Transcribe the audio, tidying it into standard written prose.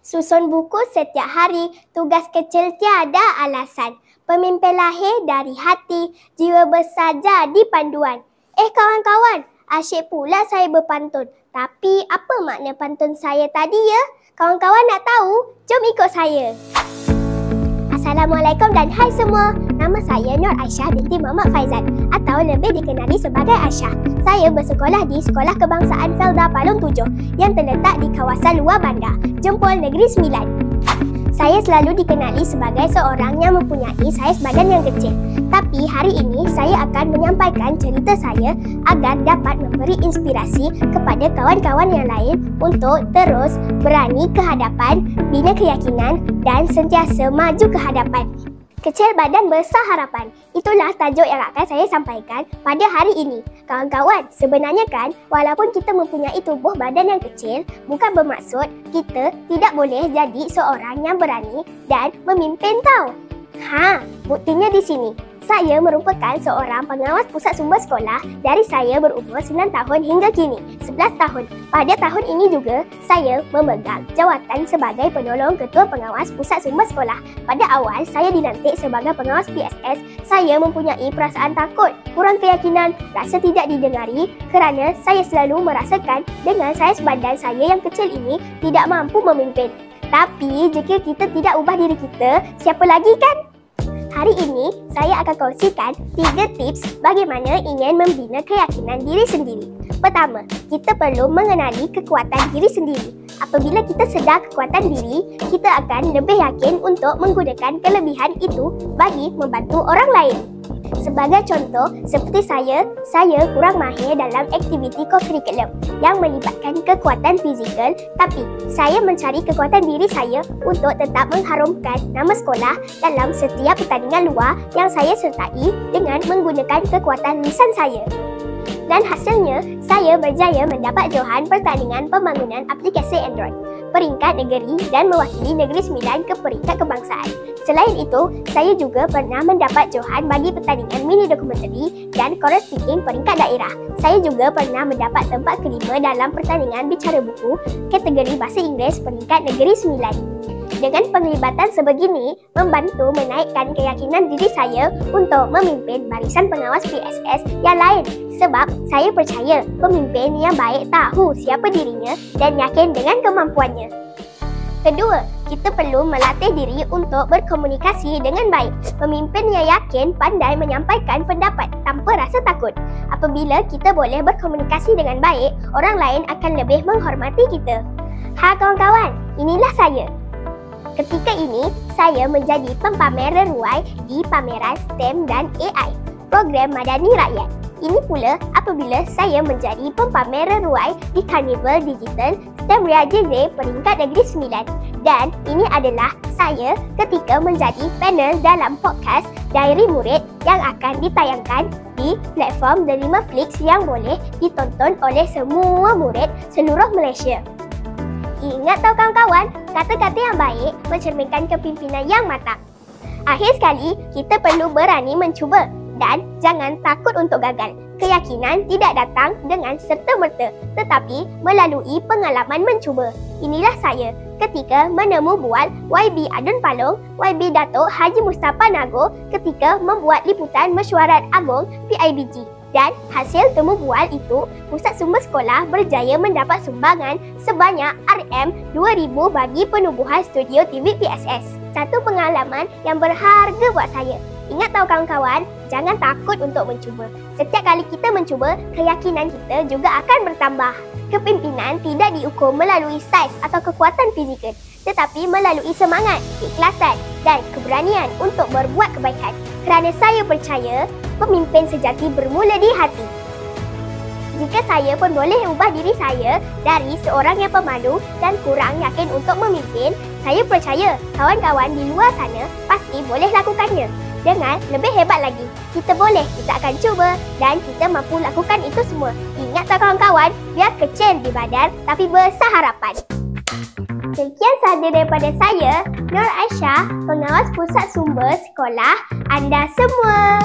Susun buku setiap hari, tugas kecil tiada alasan. Pemimpin lahir dari hati, jiwa besar jadi panduan. Kawan-kawan, asyik pula saya berpantun. Tapi apa makna pantun saya tadi ya? Kawan-kawan nak tahu? Jom ikut saya. Assalamualaikum dan hai semua. Nama saya Nur Aisyah binti Muhammad Faizal atau lebih dikenali sebagai Aisyah. Saya bersekolah di Sekolah Kebangsaan Felda Palung 7 yang terletak di kawasan luar bandar, Jempol Negeri Sembilan. Saya selalu dikenali sebagai seorang yang mempunyai saiz badan yang kecil. Tapi hari ini saya akan menyampaikan cerita saya agar dapat memberi inspirasi kepada kawan-kawan yang lain untuk terus berani ke hadapan, bina keyakinan dan sentiasa maju ke hadapan. Kecil badan besar harapan. Itulah tajuk yang akan saya sampaikan pada hari ini. Kawan-kawan, sebenarnya kan walaupun kita mempunyai tubuh badan yang kecil, bukan bermaksud kita tidak boleh jadi seorang yang berani dan memimpin tau. Buktinya di sini. Saya merupakan seorang pengawas pusat sumber sekolah dari saya berumur 9 tahun hingga kini 11 tahun. Pada tahun ini juga, saya memegang jawatan sebagai penolong ketua pengawas pusat sumber sekolah. Pada awal, saya dilantik sebagai pengawas PSS. Saya mempunyai perasaan takut, kurang keyakinan, rasa tidak didengari kerana saya selalu merasakan dengan saiz badan saya yang kecil ini tidak mampu memimpin. Tapi jika kita tidak ubah diri kita, siapa lagi kan? Hari ini, saya akan kongsikan 3 tips bagaimana ingin membina keyakinan diri sendiri. Pertama, kita perlu mengenali kekuatan diri sendiri. Apabila kita sedar kekuatan diri, kita akan lebih yakin untuk menggunakan kelebihan itu bagi membantu orang lain. Sebagai contoh, seperti saya kurang mahir dalam aktiviti co-curriculum yang melibatkan kekuatan fizikal, tapi saya mencari kekuatan diri saya untuk tetap mengharumkan nama sekolah dalam setiap pertandingan luar yang saya sertai dengan menggunakan kekuatan lisan saya. Dan hasilnya, saya berjaya mendapat johan pertandingan pembangunan aplikasi Android, peringkat negeri dan mewakili Negeri Sembilan ke peringkat kebangsaan. Selain itu, saya juga pernah mendapat johan bagi pertandingan mini dokumentari dan chorus speaking peringkat daerah. Saya juga pernah mendapat tempat kelima dalam pertandingan bicara buku kategori bahasa Inggeris peringkat Negeri Sembilan. Dengan penglibatan sebegini, membantu menaikkan keyakinan diri saya untuk memimpin barisan pengawas PSS yang lain. Sebab saya percaya pemimpin yang baik tahu siapa dirinya dan yakin dengan kemampuannya. Kedua, kita perlu melatih diri untuk berkomunikasi dengan baik. Pemimpin yang yakin pandai menyampaikan pendapat tanpa rasa takut. Apabila kita boleh berkomunikasi dengan baik, orang lain akan lebih menghormati kita. Kawan-kawan, inilah saya. Ketika ini, saya menjadi pempamer reruai di pameran STEM dan AI, program Madani Rakyat. Ini pula apabila saya menjadi pempamer reruai di Karnival Digital STEM Ria JZ peringkat Negeri Sembilan. Dan ini adalah saya ketika menjadi panel dalam podcast Diary Murid yang akan ditayangkan di platform The 5 Flix yang boleh ditonton oleh semua murid seluruh Malaysia. Ingat tau kawan-kawan, kata-kata yang baik mencerminkan kepimpinan yang matang. Akhir sekali, kita perlu berani mencuba dan jangan takut untuk gagal. Keyakinan tidak datang dengan serta-merta tetapi melalui pengalaman mencuba. Inilah saya ketika menemu bual YB Adun Palung, YB Datuk Haji Mustafa Nago ketika membuat liputan mesyuarat agung PIBG. Dan hasil temu bual itu, Pusat Sumber Sekolah berjaya mendapat sumbangan sebanyak RM2,000 bagi penubuhan studio TV PSS. Satu pengalaman yang berharga buat saya. Ingat tahu kawan-kawan, jangan takut untuk mencuba. Setiap kali kita mencuba, keyakinan kita juga akan bertambah. Kepimpinan tidak diukur melalui saiz atau kekuatan fizikal, tetapi melalui semangat, keikhlasan dan keberanian untuk berbuat kebaikan. Kerana saya percaya, pemimpin sejati bermula di hati. Jika saya pun boleh ubah diri saya dari seorang yang pemalu dan kurang yakin untuk memimpin, saya percaya kawan-kawan di luar sana pasti boleh lakukannya. Dengan lebih hebat lagi, kita boleh, kita akan cuba dan kita mampu lakukan itu semua. Ingat tak kawan-kawan, biar kecil di badan tapi besar harapan. Sekian sahaja daripada saya, Nur Aisyah, pengawas pusat sumber sekolah anda semua.